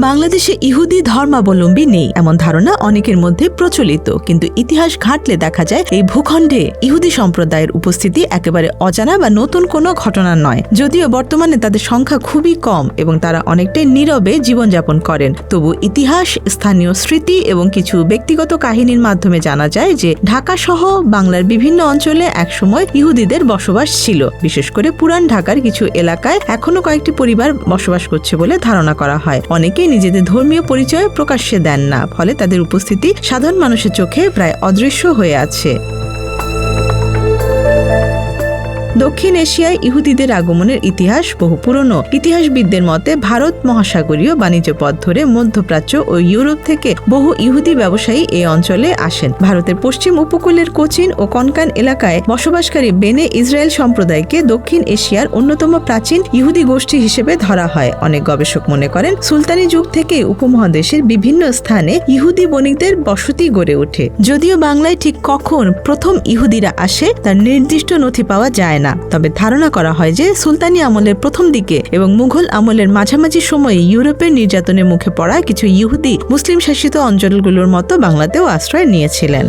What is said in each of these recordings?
বাংলাদেশে ইহুদি ধর্মাবলম্বী নেই এমন ধারণা অনেকের মধ্যে প্রচলিত, কিন্তু ইতিহাস ঘাঁটলে দেখা যায় এই ভূখণ্ডে ইহুদি সম্প্রদায়ের উপস্থিতি একেবারে অজানা বা নতুন কোনো ঘটনা নয়। যদিও বর্তমানে তাদের সংখ্যা খুবই কম এবং তারা অনেকটাই নীরবে জীবনযাপন করেন, তবু ইতিহাস, স্থানীয় স্মৃতি এবং কিছু ব্যক্তিগত কাহিনীর মাধ্যমে জানা যায় যে ঢাকা সহ বাংলার বিভিন্ন অঞ্চলে একসময় ইহুদিদের বসবাস ছিল। বিশেষ করে পুরান ঢাকার কিছু এলাকায় এখনো কয়েকটি পরিবার বসবাস করছে বলে ধারণা করা হয়। অনেকেই নিজেদের ধর্মীয় পরিচয় প্রকাশ্যে দেন না, ফলে তাদের উপস্থিতি সাধারণ মানুষের চোখে প্রায় অদৃশ্য হয়ে আছে। দক্ষিণ এশিয়ায় ইহুদিদের আগমনের ইতিহাস বহু পুরনো। ইতিহাসবিদদের মতে ভারত মহাসাগরীয় বাণিজ্য পথ ধরে মধ্যপ্রাচ্য ও ইউরোপ থেকে বহু ইহুদি ব্যবসায়ী এই অঞ্চলে আসেন। ভারতের পশ্চিম উপকূলের কোচিন ও কনকান এলাকায় বসবাসকারী বেনে ইসরায়েল সম্প্রদায়কে দক্ষিণ এশিয়ার অন্যতম প্রাচীন ইহুদি গোষ্ঠী হিসেবে ধরা হয়। অনেক গবেষক মনে করেন সুলতানি যুগ থেকে উপমহাদেশের বিভিন্ন স্থানে ইহুদি বণিকদের বসতি গড়ে ওঠে। যদিও বাংলায় ঠিক কখন প্রথম ইহুদিরা আসে তার নির্দিষ্ট নথি পাওয়া যায় না, তবে ধারণা করা হয় যে সুলতানি আমলের প্রথম দিকে এবং মুঘল আমলের মাঝামাঝি সময়ে ইউরোপের নির্যাতনের মুখে পড়া কিছু ইহুদি মুসলিম শাসিত অঞ্চলগুলোর মতো বাংলাতেও আশ্রয় নিয়েছিলেন।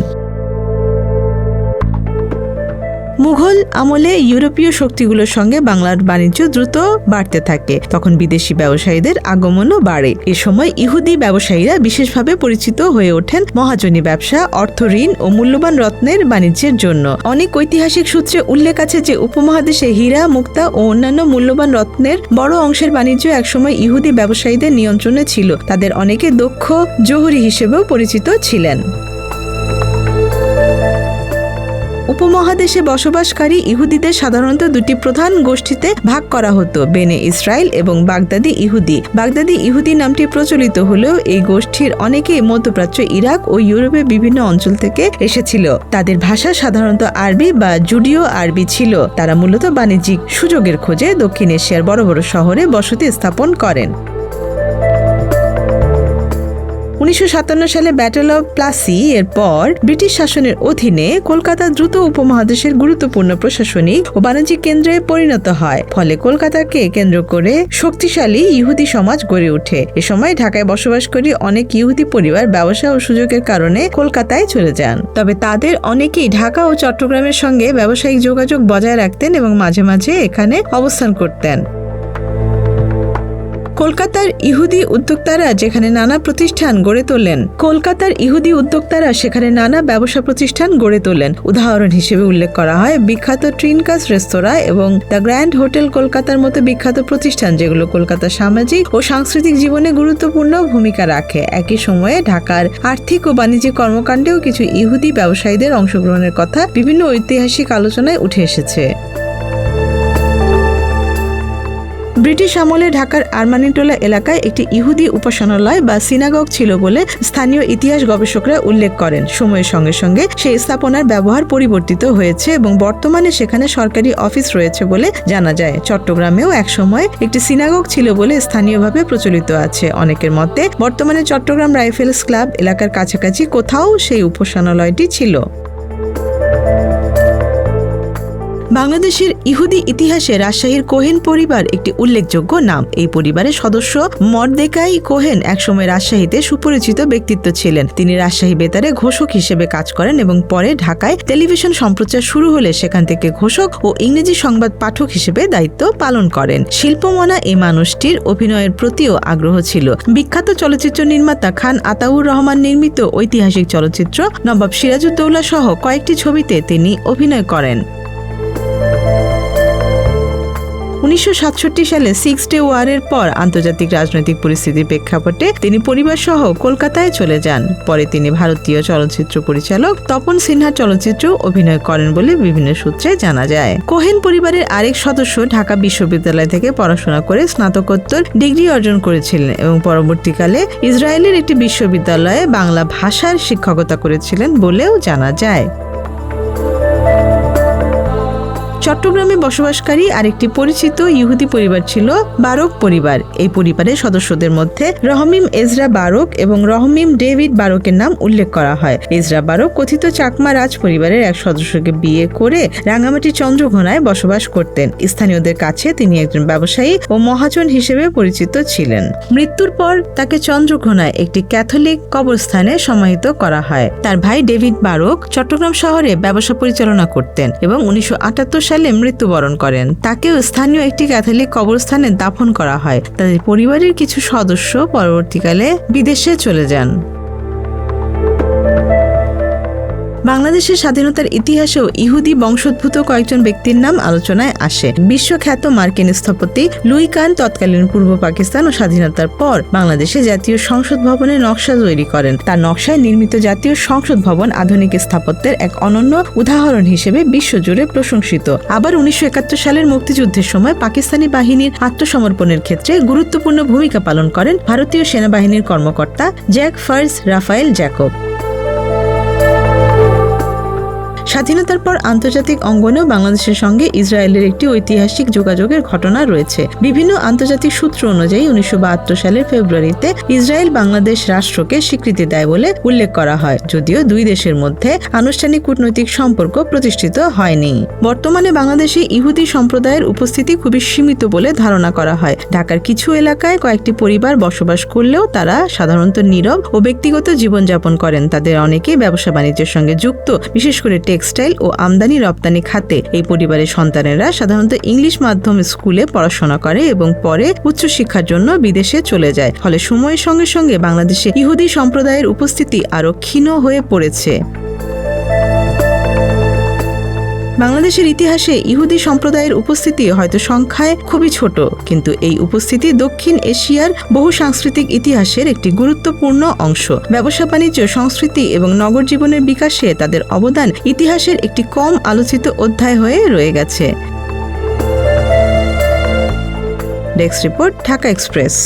মুঘল আমলে ইউরোপীয় শক্তিগুলোর সঙ্গে বাংলার বাণিজ্য দ্রুত বাড়তে থাকে, তখন বিদেশি ব্যবসায়ীদের আগমনও বাড়ে। এ সময় ইহুদি ব্যবসায়ীরা বিশেষভাবে পরিচিত হয়ে ওঠেন মহাজনী ব্যবসা, অর্থ ঋণ ও মূল্যবান রত্নের বাণিজ্যের জন্য। অনেক ঐতিহাসিক সূত্রে উল্লেখ আছে যে উপমহাদেশে হীরা, মুক্তা ও অন্যান্য মূল্যবান রত্নের বড় অংশের বাণিজ্য একসময় ইহুদি ব্যবসায়ীদের নিয়ন্ত্রণে ছিল। তাদের অনেকে দক্ষ জহুরি হিসেবেও পরিচিত ছিলেন। উপমহাদেশে বসবাসকারী ইহুদিদের সাধারণত দুটি প্রধান গোষ্ঠীতে ভাগ করা হতো, বেনে ইসরায়েল এবং বাগদাদি ইহুদি। বাগদাদি ইহুদি নামটি প্রচলিত হলেও এই গোষ্ঠীর অনেকেই মধ্যপ্রাচ্য, ইরাক ও ইউরোপের বিভিন্ন অঞ্চল থেকে এসেছিল। তাদের ভাষা সাধারণত আরবি বা জুডিও আরবি ছিল। তারা মূলত বাণিজ্যিক সুযোগের খোঁজে দক্ষিণ এশিয়ার বড় বড় শহরে বসতি স্থাপন করেন। 1957 সালে ব্যাটল অব প্লাসি এর পর ব্রিটিশ শাসনের অধীনে কলকাতা দ্রুত উপমহাদেশের গুরুত্বপূর্ণ প্রশাসনিক ও বাণিজ্যিক কেন্দ্রে পরিণত হয়। ফলে কলকাতাকে কেন্দ্র করে শক্তিশালী ইহুদি সমাজ গড়ে ওঠে। এ সময় ঢাকায় বসবাসকারী অনেক ইহুদি পরিবার ব্যবসা ও সুযোগের কারণে কলকাতায় চলে যান। তবে তাদের অনেকেই ঢাকা ও চট্টগ্রামের সঙ্গে ব্যবসায়িক যোগাযোগ বজায় রাখতেন এবং মাঝে মাঝে এখানে অবস্থান করতেন। কলকাতার ইহুদি উদ্যোক্তারা যেখানে নানা প্রতিষ্ঠান গড়ে তোলেন। উদাহরণ হিসেবে উল্লেখ করা হয় বিখ্যাত ট্রিনকাস রেস্তোরাঁ এবং দ্য গ্র্যান্ড হোটেল কলকাতার মতো বিখ্যাত প্রতিষ্ঠান, যেগুলো কলকাতার সামাজিক ও সাংস্কৃতিক জীবনে গুরুত্বপূর্ণ ভূমিকা রাখে। একই সময়ে ঢাকার আর্থিক ও বাণিজ্যিক কর্মকাণ্ডেও কিছু ইহুদি ব্যবসায়ীদের অংশগ্রহণের কথা বিভিন্ন ঐতিহাসিক আলোচনায় উঠে এসেছে। ব্রিটিশ আমলে ঢাকার আরমানিটোলা এলাকায় একটি ইহুদি উপাসনালয় বা সিনাগগ ছিল বলে স্থানীয় ইতিহাস গবেষকরা উল্লেখ করেন। সময়ের সঙ্গে সঙ্গে সেই স্থাপনার ব্যবহার পরিবর্তিত হয়েছে এবং বর্তমানে সেখানে সরকারি অফিস রয়েছে বলে জানা যায়। চট্টগ্রামেও একসময় একটি সিনাগগ ছিল বলে স্থানীয়ভাবে প্রচলিত আছে। অনেকের মতে বর্তমানে চট্টগ্রাম রাইফেলস ক্লাব এলাকার কাছাকাছি কোথাও সেই উপাসনালয়টি ছিল। বাংলাদেশের ইহুদি ইতিহাসে রাজশাহীর কোহেন পরিবার একটি উল্লেখযোগ্য নাম। এই পরিবারের সদস্য মরদেকাই কোহেন একসময় রাজশাহীতে সুপরিচিত ব্যক্তিত্ব ছিলেন। তিনি রাজশাহী বেতারে ঘোষক হিসেবে কাজ করেন এবং পরে ঢাকায় টেলিভিশন সম্প্রচার শুরু হলে সেখান থেকে ঘোষক ও ইংরেজি সংবাদ পাঠক হিসেবে দায়িত্ব পালন করেন। শিল্পমনা এই মানুষটির অভিনয়ের প্রতিও আগ্রহ ছিল। বিখ্যাত চলচ্চিত্র নির্মাতা খান আতাউর রহমান নির্মিত ঐতিহাসিক চলচ্চিত্র নবাব সিরাজউদ্দৌলা সহ কয়েকটি ছবিতে তিনি অভিনয় করেন। 1967 সালে 6 ডে ওয়ারের পর আন্তর্জাতিক রাজনৈতিক পরিস্থিতির প্রেক্ষাপটে তিনি পরিবার সহ কলকাতায় চলে যান। পরে তিনি ভারতীয় চলচ্চিত্র পরিচালক তপন সিনহা চলচ্চিত্র অভিনয় করেন বলে বিভিন্ন সূত্রে জানা যায়। কোহেন পরিবারের আরেক সদস্য ঢাকা বিশ্ববিদ্যালয় থেকে পড়াশোনা করে স্নাতকোত্তর ডিগ্রি অর্জন করেছিলেন এবং পরবর্তীকালে ইসরায়েলের একটি বিশ্ববিদ্যালয়ে বাংলা ভাষার শিক্ষকতা করেছিলেন বলেও জানা যায়। চট্টগ্রামে বসবাসকারী আরেকটি পরিচিত ইহুদি পরিবার ছিল বারক পরিবার। এই পরিবারের সদস্যদের মধ্যে রহমিম এজরা বারক এবং রহমিম ডেভিড বারকের নাম উল্লেখ করা হয়। এজরা বারক কথিত চাকমা রাজ পরিবারের এক সদস্যকে বিয়ে করে রাঙ্গামাটি চন্দ্রঘোনায় বসবাস করতেন। স্থানীয়দের কাছে তিনি একজন ব্যবসায়ী ও মহাজন হিসেবে পরিচিত ছিলেন। মৃত্যুর পর তাকে চন্দ্রঘোনায় একটি ক্যাথলিক কবরস্থানে সমাহিত করা হয়। তার ভাই ডেভিড বারক চট্টগ্রাম শহরে ব্যবসা পরিচালনা করতেন এবং 1978 সালে মৃত্যুবরণ করেন। তাকেও স্থানীয় একটি ক্যাথলিক কবরস্থানে দাফন করা হয়। তাদের পরিবারের কিছু সদস্য পরবর্তীকালে বিদেশে চলে যান। বাংলাদেশের স্বাধীনতার ইতিহাসেও ইহুদি বংশোদ্ভূত কয়েকজন ব্যক্তির নাম আলোচনায় আসে। বিশ্বখ্যাত মার্কিন স্থপতি লুই কান তৎকালীন পূর্ব পাকিস্তান ও স্বাধীনতার পর বাংলাদেশে জাতীয় সংসদ ভবনের নকশা তৈরি করেন। তার নকশায় নির্মিত জাতীয় সংসদ ভবন আধুনিক স্থাপত্যের এক অনন্য উদাহরণ হিসেবে বিশ্বজুড়ে প্রশংসিত। আবার 1971 সালের মুক্তিযুদ্ধের সময় পাকিস্তানি বাহিনীর আত্মসমর্পণের ক্ষেত্রে গুরুত্বপূর্ণ ভূমিকা পালন করেন ভারতীয় সেনাবাহিনীর কর্মকর্তা জ্যাক ফার্স রাফায়েল জ্যাকব। স্বাধীনতার পর আন্তর্জাতিক অঙ্গনেও বাংলাদেশের সঙ্গে ইসরায়েলের একটি ঐতিহাসিক যোগাযোগের ঘটনা রয়েছে। বিভিন্ন আন্তর্জাতিক সূত্র অনুযায়ী 1972 সালের ফেব্রুয়ারিতে ইসরায়েল বাংলাদেশ রাষ্ট্রকে স্বীকৃতি দেয় বলে উল্লেখ করা হয়, যদিও দুই দেশের মধ্যে আনুষ্ঠানিক কূটনৈতিক সম্পর্ক প্রতিষ্ঠিত হয়নি। বর্তমানে বাংলাদেশে ইহুদি সম্প্রদায়ের উপস্থিতি খুবই সীমিত বলে ধারণা করা হয়। ঢাকার কিছু এলাকায় কয়েকটি পরিবার বসবাস করলেও তারা সাধারণত নীরব ও ব্যক্তিগত জীবনযাপন করেন। তাদের অনেকেই ব্যবসা বাণিজ্যের সঙ্গে যুক্ত, বিশেষ করে টেক্সটাইল ও আমদানি রপ্তানি খাতে। এই পরিবারের সন্তানেরা সাধারণত ইংলিশ মাধ্যম স্কুলে পড়াশোনা করে এবং পরে উচ্চশিক্ষার জন্য বিদেশে চলে যায়। ফলে সময়ের সঙ্গে সঙ্গে বাংলাদেশে ইহুদি সম্প্রদায়ের উপস্থিতি আরও ক্ষীণ হয়ে পড়েছে। বাংলাদেশের ইতিহাসে ইহুদি সম্প্রদায়ের উপস্থিতি হয়তো সংখ্যায় খুবই ছোট, কিন্তু এই উপস্থিতি দক্ষিণ এশিয়ার বহু সাংস্কৃতিক ইতিহাসের একটি গুরুত্বপূর্ণ অংশ। ব্যবসা বাণিজ্য, সংস্কৃতি এবং নগর জীবনের বিকাশে তাদের অবদান ইতিহাসের একটি কম আলোচিত অধ্যায় হয়ে রয়ে গেছে। Desk report, Dhaka express.